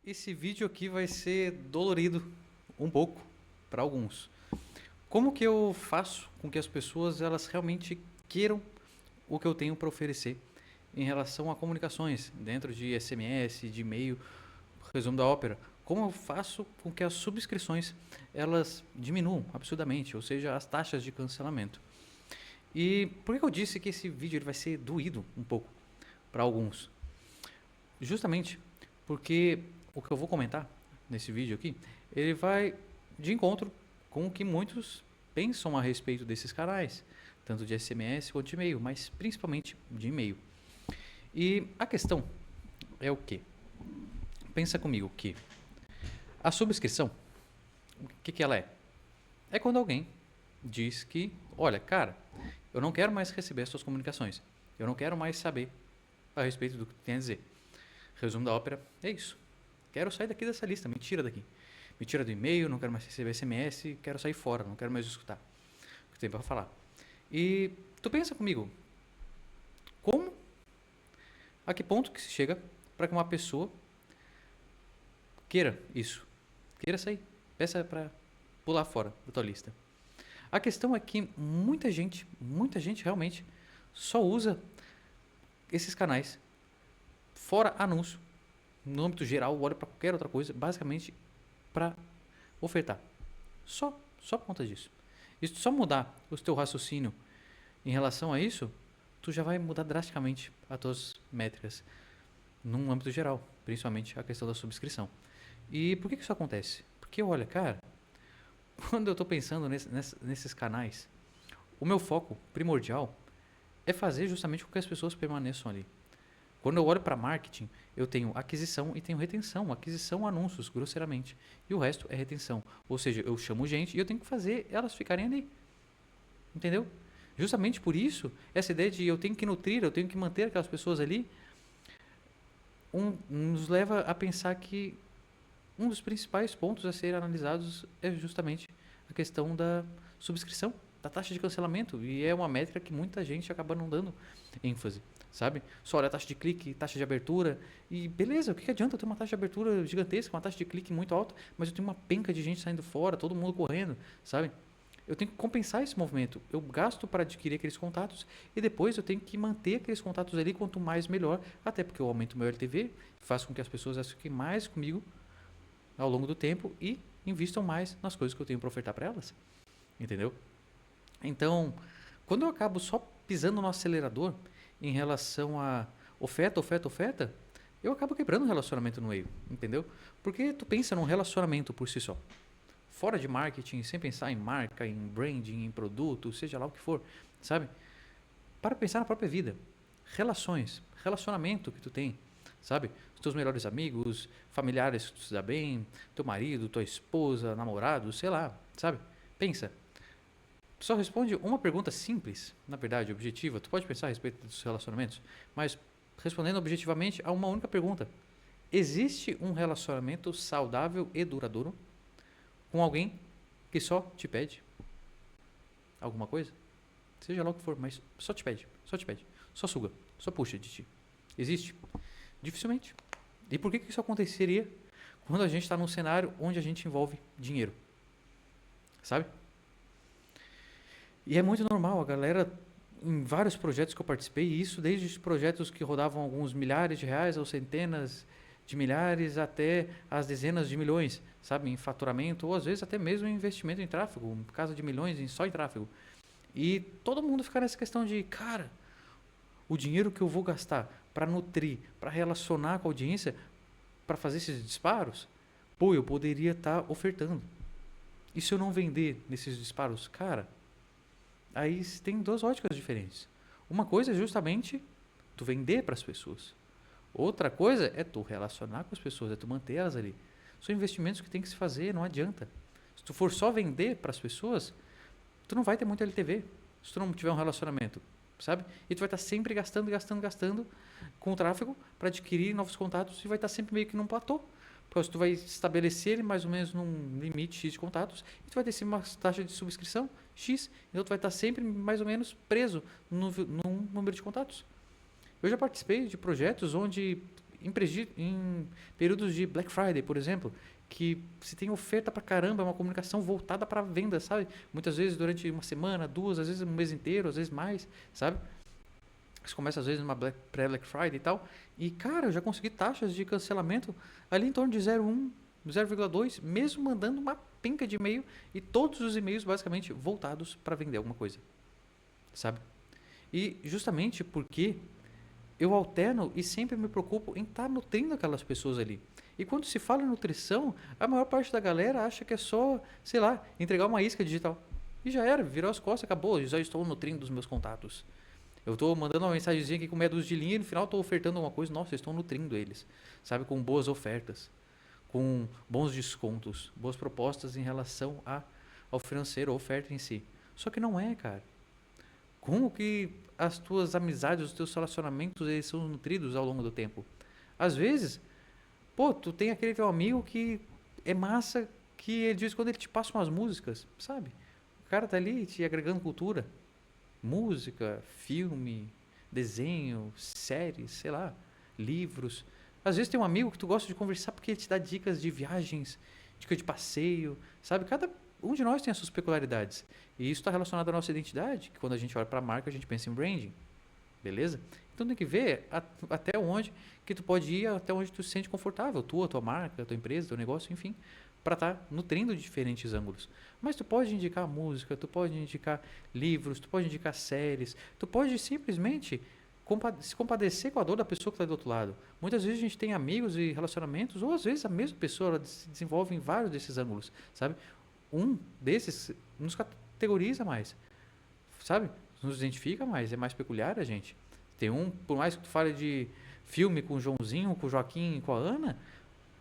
Esse vídeo aqui vai ser dolorido um pouco para alguns. Como que eu faço com que as pessoas elas realmente queiram o que eu tenho para oferecer em relação a comunicações dentro de SMS, de e-mail, resumo da ópera? Como eu faço com que as subscrições elas diminuam absurdamente, ou seja, as taxas de cancelamento? E por que eu disse que esse vídeo ele vai ser doído um pouco para alguns? Justamente porque o que eu vou comentar nesse vídeo aqui, ele vai de encontro com o que muitos pensam a respeito desses canais, tanto de SMS quanto de e-mail, mas principalmente de e-mail. E a questão é o quê? Pensa comigo que a subscrição, o que ela é? É quando alguém diz que, olha, cara, eu não quero mais receber as suas comunicações, eu não quero mais saber a respeito do que tu tem a dizer. Resumo da ópera é isso. Quero sair daqui dessa lista, me tira daqui. Me tira do e-mail, não quero mais receber SMS, quero sair fora, não quero mais escutar o que tem para falar. E tu pensa comigo, como, a que ponto que se chega para que uma pessoa queira isso? Queira sair, peça para pular fora da tua lista. A questão é que muita gente realmente só usa esses canais fora anúncio, no âmbito geral, olha para qualquer outra coisa, basicamente para ofertar. Só por conta disso. E se tu só mudar o teu raciocínio em relação a isso, tu já vai mudar drasticamente as tuas métricas num âmbito geral, principalmente a questão da subscrição. E por que isso acontece? Porque, olha, cara, quando eu estou pensando nesses canais, o meu foco primordial é fazer justamente com que as pessoas permaneçam ali. Quando eu olho para marketing, eu tenho aquisição e tenho retenção. Aquisição, anúncios, grosseiramente. E o resto é retenção. Ou seja, eu chamo gente e eu tenho que fazer elas ficarem ali. Entendeu? Justamente por isso, essa ideia de eu tenho que nutrir, eu tenho que manter aquelas pessoas ali, nos leva a pensar que um dos principais pontos a ser analisados é justamente a questão da subscrição, da taxa de cancelamento. E é uma métrica que muita gente acaba não dando ênfase, sabe? Só olha a taxa de clique, taxa de abertura e beleza, o que adianta eu ter uma taxa de abertura gigantesca, uma taxa de clique muito alta, mas eu tenho uma penca de gente saindo fora, todo mundo correndo, sabe? Eu tenho que compensar esse movimento. Eu gasto para adquirir aqueles contatos e depois eu tenho que manter aqueles contatos ali, quanto mais melhor, até porque eu aumento o meu LTV, faço com que as pessoas fiquem mais comigo ao longo do tempo e investam mais nas coisas que eu tenho para ofertar para elas. Entendeu? Então, quando eu acabo só pisando no acelerador em relação a oferta, eu acabo quebrando o relacionamento no meio, entendeu? Porque tu pensa num relacionamento por si só. Fora de marketing, sem pensar em marca, em branding, em produto, seja lá o que for, sabe? Para pensar na própria vida. Relações, relacionamento que tu tem, sabe? Os teus melhores amigos, familiares que tu se dá bem, teu marido, tua esposa, namorado, sei lá, sabe? Pensa. Só responde uma pergunta simples, na verdade, objetiva. Tu pode pensar a respeito dos relacionamentos, mas respondendo objetivamente a uma única pergunta. Existe um relacionamento saudável e duradouro com alguém que só te pede alguma coisa? Seja lá o que for, mas só te pede, só suga, só puxa de ti. Existe? Dificilmente. E por que isso aconteceria quando a gente está num cenário onde a gente envolve dinheiro? Sabe? E é muito normal, a galera, em vários projetos que eu participei, e isso desde os projetos que rodavam alguns milhares de reais ou centenas de milhares até as dezenas de milhões, sabe, em faturamento, ou às vezes até mesmo em investimento em tráfego, casa de milhões só em tráfego. E todo mundo fica nessa questão de, cara, o dinheiro que eu vou gastar para nutrir, para relacionar com a audiência, para fazer esses disparos, pô, eu poderia estar ofertando. E se eu não vender nesses disparos, cara, aí tem duas óticas diferentes. Uma coisa é justamente tu vender para as pessoas. Outra coisa é tu relacionar com as pessoas, é tu manter elas ali. São investimentos que tem que se fazer, não adianta. Se tu for só vender para as pessoas, tu não vai ter muito LTV se tu não tiver um relacionamento, sabe? E tu vai estar sempre gastando com o tráfego para adquirir novos contatos e vai estar sempre meio que num platô. Porque tu vai estabelecer ele mais ou menos num limite X de contatos e tu vai ter sempre uma taxa de subscrição X, então tu vai estar sempre mais ou menos preso num número de contatos. Eu já participei de projetos onde em períodos de Black Friday, por exemplo, que se tem oferta pra caramba, é uma comunicação voltada para venda, sabe? Muitas vezes durante uma semana, duas, às vezes um mês inteiro, às vezes mais, sabe? Isso começa às vezes numa pré-Black Friday e tal. E, cara, eu já consegui taxas de cancelamento ali em torno de 0,1, 0,2, mesmo mandando uma penca de e-mail e todos os e-mails basicamente voltados para vender alguma coisa, sabe? E justamente porque eu alterno e sempre me preocupo em estar nutrindo aquelas pessoas ali. E quando se fala em nutrição, a maior parte da galera acha que é só, sei lá, entregar uma isca digital. E já era, virou as costas, acabou, já estou nutrindo os meus contatos. Eu estou mandando uma mensagenzinha aqui com meia dúzia de linha e no final estou ofertando uma coisa, nossa, eu estou nutrindo eles, sabe, com boas ofertas, com bons descontos, boas propostas em relação ao financeiro, a oferta em si. Só que não é, cara. Como que as tuas amizades, os teus relacionamentos, eles são nutridos ao longo do tempo? Às vezes, pô, tu tem aquele teu amigo que é massa, que ele diz quando ele te passa umas músicas, sabe? O cara tá ali te agregando cultura, música, filme, desenho, séries, sei lá, livros. Às vezes tem um amigo que tu gosta de conversar porque ele te dá dicas de viagens, dicas de passeio, sabe? Cada um de nós tem as suas peculiaridades. E isso está relacionado à nossa identidade, que quando a gente olha para a marca, a gente pensa em branding, beleza? Então tem que ver até onde que tu pode ir, até onde tu se sente confortável, tua marca, tua empresa, teu negócio, enfim, para estar nutrindo de diferentes ângulos. Mas tu pode indicar música, tu pode indicar livros, tu pode indicar séries, tu pode simplesmente se compadecer com a dor da pessoa que está do outro lado. Muitas vezes a gente tem amigos e relacionamentos, ou às vezes a mesma pessoa ela se desenvolve em vários desses ângulos, sabe? Um desses nos categoriza mais, sabe? Nos identifica mais, é mais peculiar a gente. Tem um, por mais que tu fale de filme com o Joãozinho, com o Joaquim e com a Ana,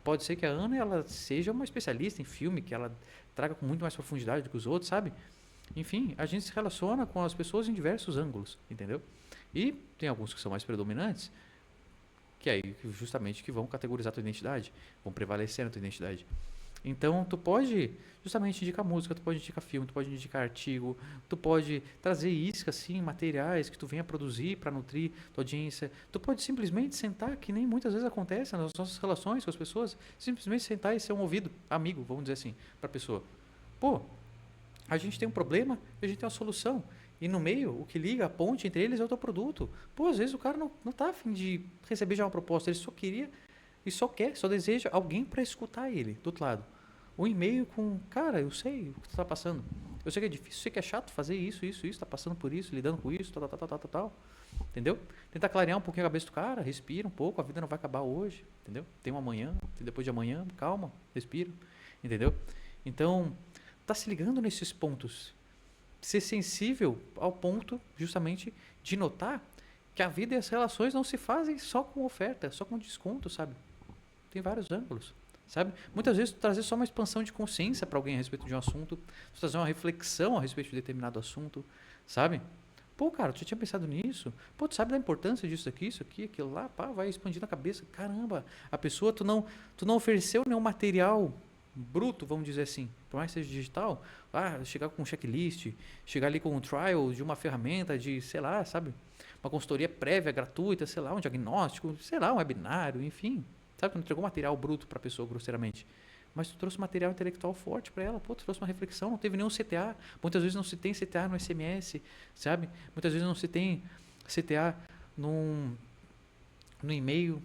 pode ser que a Ana ela seja uma especialista em filme, que ela traga com muito mais profundidade do que os outros, sabe? Enfim, a gente se relaciona com as pessoas em diversos ângulos, entendeu? E tem alguns que são mais predominantes, que aí justamente que vão categorizar a tua identidade, vão prevalecer na tua identidade. Então, tu pode justamente indicar música, tu pode indicar filme, tu pode indicar artigo, tu pode trazer iscas, assim, materiais que tu venha produzir para nutrir tua audiência. Tu pode simplesmente sentar, que nem muitas vezes acontece nas nossas relações com as pessoas, simplesmente sentar e ser um ouvido, amigo, vamos dizer assim, para a pessoa. Pô, a gente tem um problema, a gente tem uma solução. E no meio, o que liga, a ponte entre eles é o teu produto. Pô, às vezes o cara não tá a fim de receber já uma proposta, ele só queria e só quer, só deseja alguém para escutar ele, do outro lado. Um e-mail com, cara, eu sei o que tu tá passando. Eu sei que é difícil, eu sei que é chato fazer isso, tá passando por isso, lidando com isso, tal. Entendeu? Tentar clarear um pouquinho a cabeça do cara, respira um pouco, a vida não vai acabar hoje, entendeu? Tem um amanhã, tem depois de amanhã, calma, respira, entendeu? Então, tá se ligando nesses pontos. Ser sensível ao ponto, justamente, de notar que a vida e as relações não se fazem só com oferta, só com desconto, sabe? Tem vários ângulos, sabe? Muitas vezes tu trazer só uma expansão de consciência para alguém a respeito de um assunto, tu trazer uma reflexão a respeito de determinado assunto, sabe? Pô, cara, tu já tinha pensado nisso? Pô, tu sabe da importância disso aqui, isso aqui, aquilo lá, pá, vai expandindo a cabeça. Caramba, a pessoa, tu não ofereceu nenhum material bruto, vamos dizer assim, por mais que seja digital, chegar com um checklist, chegar ali com um trial de uma ferramenta de, sei lá, sabe? Uma consultoria prévia, gratuita, sei lá, um diagnóstico, sei lá, um webinário, enfim. Sabe, tu não entregou material bruto para a pessoa, grosseiramente. Mas tu trouxe material intelectual forte para ela. Pô, tu trouxe uma reflexão, não teve nenhum CTA. Muitas vezes não se tem CTA no SMS, sabe? Muitas vezes não se tem CTA no e-mail,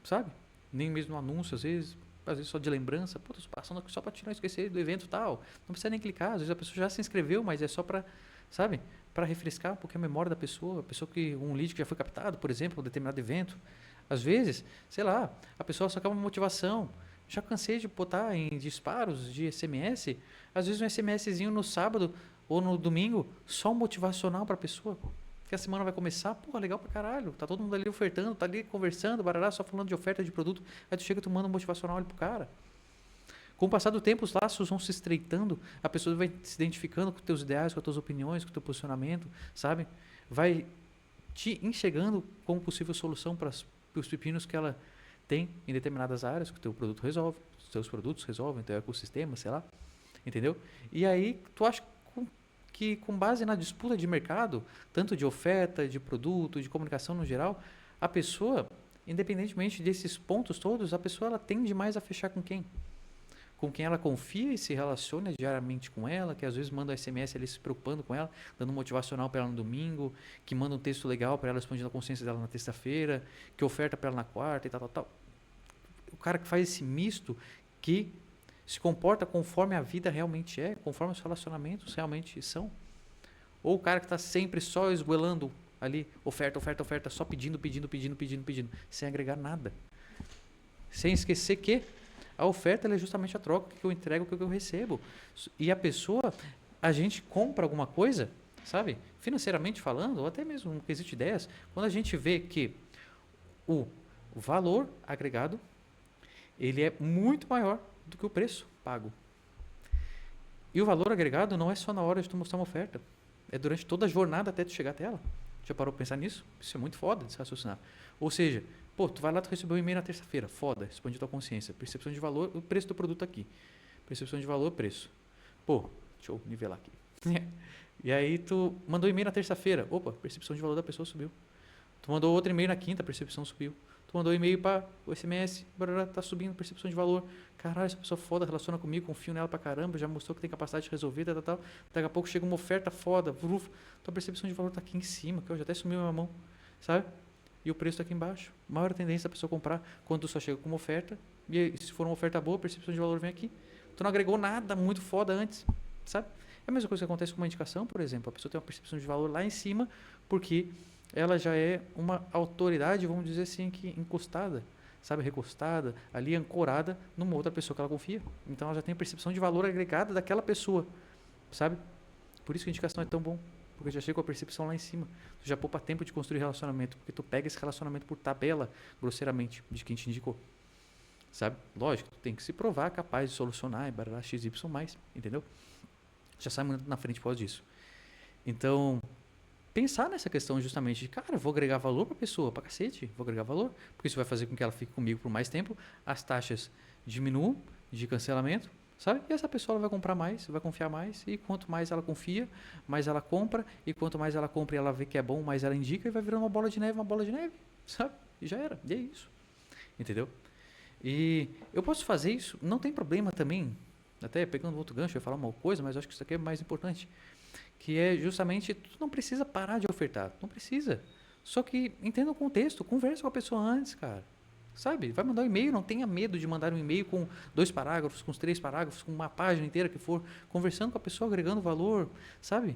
sabe? Nem mesmo no anúncio, às vezes só de lembrança. Pô, tô passando aqui só para te não esquecer do evento tal. Não precisa nem clicar, às vezes a pessoa já se inscreveu, mas é só para, sabe? Para refrescar um pouquinho a memória da pessoa. A pessoa que, um lead que já foi captado, por exemplo, um determinado evento. Às vezes, sei lá, a pessoa só quer uma motivação. Já cansei de botar em disparos de SMS, às vezes um SMSzinho no sábado ou no domingo, só um motivacional para a pessoa. Que a semana vai começar, pô, legal pra caralho. Tá todo mundo ali ofertando, tá ali conversando, barará, só falando de oferta de produto. Aí tu chega, tu manda um motivacional ali pro cara. Com o passar do tempo, os laços vão se estreitando, a pessoa vai se identificando com teus ideais, com as tuas opiniões, com o teu posicionamento, sabe? Vai te enxergando como possível solução para os pepinos que ela tem em determinadas áreas, que o teu produto resolve, os teus produtos resolvem, teu ecossistema, sei lá, entendeu? E aí, tu acha que com base na disputa de mercado, tanto de oferta, de produto, de comunicação no geral, a pessoa, independentemente desses pontos todos, a pessoa ela tende mais a fechar com quem? Com quem ela confia e se relaciona diariamente com ela, que às vezes manda um SMS ali se preocupando com ela, dando um motivacional para ela no domingo, que manda um texto legal para ela expandindo a consciência dela na terça-feira, que oferta para ela na quarta e tal, tal, tal. O cara que faz esse misto, que se comporta conforme a vida realmente é, conforme os relacionamentos realmente são. Ou o cara que está sempre só esgoelando ali, oferta, oferta, oferta, só pedindo, pedindo, pedindo, pedindo, pedindo, sem agregar nada. Sem esquecer que a oferta ela é justamente a troca que eu entrego, que eu recebo. E a pessoa, a gente compra alguma coisa, sabe? Financeiramente falando, ou até mesmo no quesito de ideias, quando a gente vê que o valor agregado, ele é muito maior do que o preço pago. E o valor agregado não é só na hora de tu mostrar uma oferta. É durante toda a jornada até tu chegar até ela. Já parou para pensar nisso? Isso é muito foda de se raciocinar. Ou seja, pô, tu vai lá, tu recebeu um e-mail na terça-feira. Foda, expande tua consciência. Percepção de valor, o preço do produto aqui. Percepção de valor, preço. Pô, deixa eu nivelar aqui. E aí tu mandou um e-mail na terça-feira. Opa, percepção de valor da pessoa subiu. Tu mandou outro e-mail na quinta, percepção subiu. Tu mandou e-mail para o SMS, tá subindo, percepção de valor. Caralho, essa pessoa foda, relaciona comigo, confio nela pra caramba, já mostrou que tem capacidade de resolver, tal, tal, tal. Daqui a pouco chega uma oferta foda, tua percepção de valor tá aqui em cima, que eu já até sumiu minha mão, sabe? E o preço tá aqui embaixo. Maior tendência da pessoa comprar quando tu só chega com uma oferta, e se for uma oferta boa, a percepção de valor vem aqui. Tu não agregou nada muito foda antes, sabe? É a mesma coisa que acontece com uma indicação, por exemplo. A pessoa tem uma percepção de valor lá em cima, porque ela já é uma autoridade, vamos dizer assim, que encostada, sabe, recostada, ali ancorada numa outra pessoa que ela confia. Então ela já tem a percepção de valor agregada daquela pessoa, sabe? Por isso que a indicação é tão bom, porque já chega com a percepção lá em cima. Tu já poupa tempo de construir relacionamento, porque tu pega esse relacionamento por tabela, grosseiramente, de quem te indicou, sabe? Lógico, tu tem que se provar capaz de solucionar e baralhar XY+, entendeu? Já sai muito na frente por causa disso. Então, pensar nessa questão justamente de, cara, vou agregar valor para a pessoa, para cacete, vou agregar valor, porque isso vai fazer com que ela fique comigo por mais tempo, as taxas diminuam de cancelamento, sabe? E essa pessoa ela vai comprar mais, vai confiar mais, e quanto mais ela confia, mais ela compra, e quanto mais ela compra e ela vê que é bom, mais ela indica, e vai virando uma bola de neve, sabe? E já era, e é isso, entendeu? E eu posso fazer isso, não tem problema também, até pegando outro gancho, eu ia falar uma coisa, mas eu acho que isso aqui é mais importante, que é justamente, tu não precisa parar de ofertar, não precisa. Só que entenda o contexto, conversa com a pessoa antes, cara. Sabe? Vai mandar um e-mail, não tenha medo de mandar um e-mail com 2 parágrafos, com 3 parágrafos, com uma página inteira que for, conversando com a pessoa, agregando valor, sabe?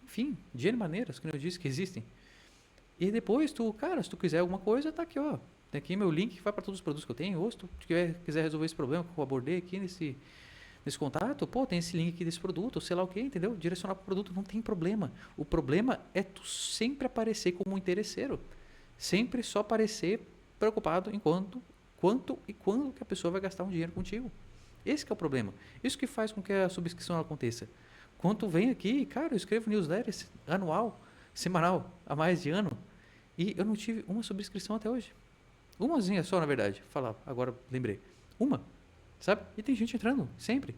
Enfim, de N maneiras, que eu disse que existem. E depois, tu, cara, se tu quiser alguma coisa, tá aqui, ó. Tem aqui meu link que vai para todos os produtos que eu tenho, ou se tu quiser resolver esse problema que eu abordei aqui nesse contato, pô, tem esse link aqui desse produto, sei lá o que, entendeu? Direcionar para o produto não tem problema. O problema é tu sempre aparecer como um interesseiro. Sempre só aparecer preocupado em quanto e quando que a pessoa vai gastar um dinheiro contigo. Esse que é o problema. Isso que faz com que a subscrição aconteça. Quando tu vem aqui, cara, eu escrevo newsletter anual, semanal, há mais de ano, e eu não tive uma subscrição até hoje. Umazinha só, na verdade. Falar, agora lembrei. Uma. Sabe? E tem gente entrando, sempre.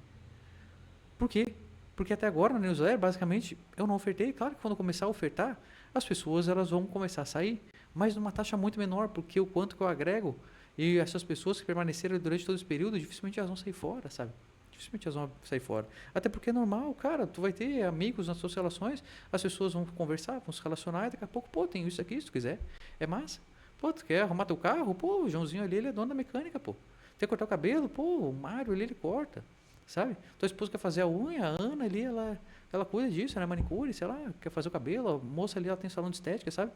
Por quê? Porque até agora na newsletter, basicamente, eu não ofertei. Claro que quando eu começar a ofertar, as pessoas elas vão começar a sair, mas numa taxa muito menor, porque o quanto que eu agrego, e essas pessoas que permaneceram durante todo esse período, dificilmente elas vão sair fora, sabe? Dificilmente elas vão sair fora. Até porque é normal, cara, tu vai ter amigos nas suas relações, as pessoas vão conversar, vão se relacionar, e daqui a pouco, pô, tem isso aqui, se tu quiser. É massa. Pô, tu quer arrumar teu carro? Pô, o Joãozinho ali, ele é dono da mecânica, pô. Quer cortar o cabelo? Pô, o Mário ali, ele corta, sabe? Tua esposa quer fazer a unha, a Ana ali, ela cuida disso, ela é manicure, sei lá, quer fazer o cabelo, a moça ali, ela tem salão de estética, sabe?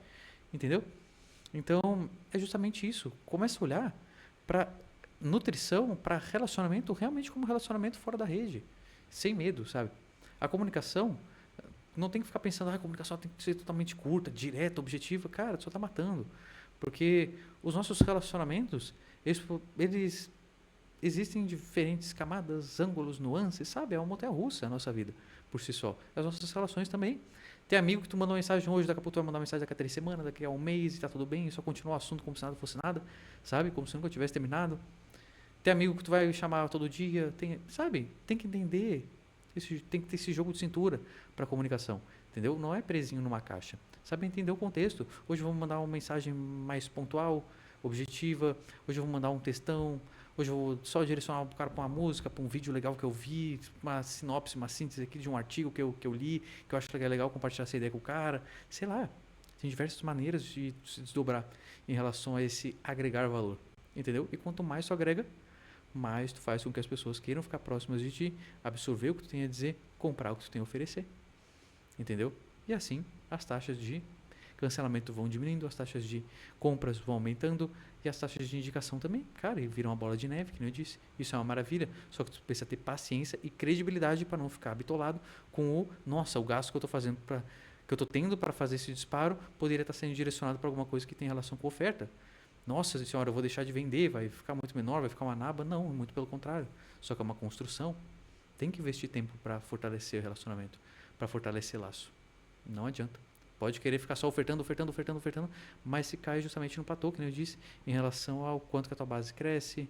Entendeu? Então, é justamente isso. Começa a olhar para nutrição, para relacionamento, realmente como relacionamento fora da rede, sem medo, sabe? A comunicação, não tem que ficar pensando, a comunicação tem que ser totalmente curta, direta, objetiva. Cara, tu só tá matando. Porque os nossos relacionamentos, eles existem em diferentes camadas, ângulos, nuances, sabe? É uma montanha-russa a nossa vida, por si só. As nossas relações também. Tem amigo que tu mandou uma mensagem hoje, daqui a pouco tu vai mandar uma mensagem daqui a 3 semanas, daqui a um mês e tá tudo bem, e só continua o assunto como se nada fosse nada, sabe? Como se nunca tivesse terminado. Tem amigo que tu vai chamar todo dia, sabe? Tem que entender, tem que ter esse jogo de cintura para comunicação, entendeu? Não é presinho numa caixa. Sabe entender o contexto. Hoje vamos mandar uma mensagem mais pontual, objetiva. Hoje eu vou mandar um textão. Hoje eu vou só direcionar o cara para uma música, para um vídeo legal que eu vi, uma sinopse, uma síntese aqui de um artigo que eu li, que eu acho que é legal compartilhar essa ideia com o cara. Sei lá, tem diversas maneiras de se desdobrar em relação a esse agregar valor, entendeu? E quanto mais tu agrega, mais tu faz com que as pessoas queiram ficar próximas de ti, absorver o que tu tem a dizer, comprar o que tu tem a oferecer, entendeu? E assim as taxas de cancelamento vão diminuindo, as taxas de compras vão aumentando e as taxas de indicação também, cara, e viram uma bola de neve, que nem eu disse. Isso é uma maravilha, só que tu precisa ter paciência e credibilidade para não ficar bitolado com nossa, o gasto que eu estou fazendo que eu estou tendo para fazer esse disparo poderia estar sendo direcionado para alguma coisa que tem relação com oferta. Nossa senhora, eu vou deixar de vender, vai ficar muito menor, vai ficar uma naba. Não, muito pelo contrário. Só que é uma construção. Tem que investir tempo para fortalecer o relacionamento, para fortalecer laço. Não adianta. Pode querer ficar só ofertando, ofertando, ofertando, ofertando, mas se cai justamente no platô, que eu disse, em relação ao quanto que a tua base cresce,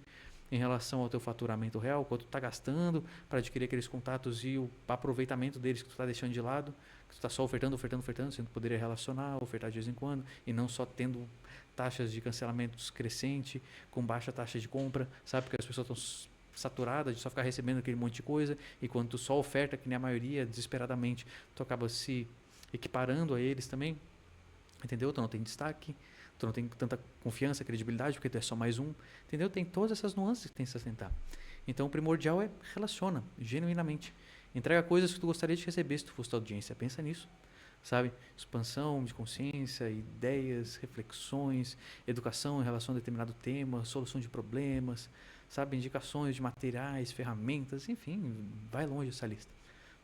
em relação ao teu faturamento real, quanto tu está gastando para adquirir aqueles contatos e o aproveitamento deles que tu está deixando de lado, que tu está só ofertando, ofertando, ofertando, sendo que poderia relacionar, ofertar de vez em quando, e não só tendo taxas de cancelamentos crescente, com baixa taxa de compra, sabe? Porque as pessoas estão saturadas de só ficar recebendo aquele monte de coisa, e quando tu só oferta, que nem a maioria, desesperadamente, tu acaba se equiparando a eles também, entendeu? Tu não tem destaque, tu não tem tanta confiança, credibilidade, porque tu é só mais um, entendeu? Tem todas essas nuances que tem que se assentar. Então o primordial é relaciona, genuinamente. Entrega coisas que tu gostaria de receber se tu fosse tua audiência. Pensa nisso, sabe? Expansão de consciência, ideias, reflexões, educação em relação a determinado tema, solução de problemas, sabe? Indicações de materiais, ferramentas, enfim, vai longe essa lista,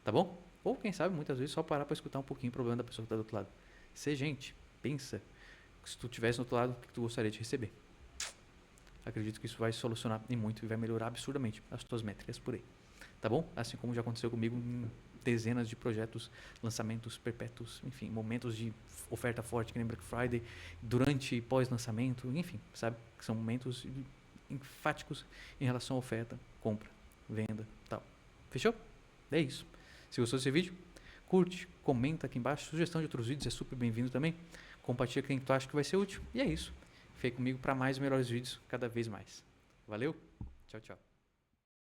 tá bom? Ou quem sabe, muitas vezes, só parar para escutar um pouquinho o problema da pessoa que está do outro lado. Ser gente, pensa, se tu estivesse do outro lado, o que tu gostaria de receber. Acredito que isso vai solucionar em muito e vai melhorar absurdamente as tuas métricas por aí. Tá bom? Assim como já aconteceu comigo em dezenas de projetos, lançamentos perpétuos, enfim, momentos de oferta forte, que nem Black Friday, durante e pós-lançamento, enfim, sabe? Que são momentos enfáticos em relação à oferta, compra, venda, tal. Fechou? É isso. Se gostou desse vídeo, curte, comenta aqui embaixo. Sugestão de outros vídeos é super bem-vindo também. Compartilha com quem tu acha que vai ser útil. E é isso. Fique comigo para mais e melhores vídeos cada vez mais. Valeu, tchau, tchau.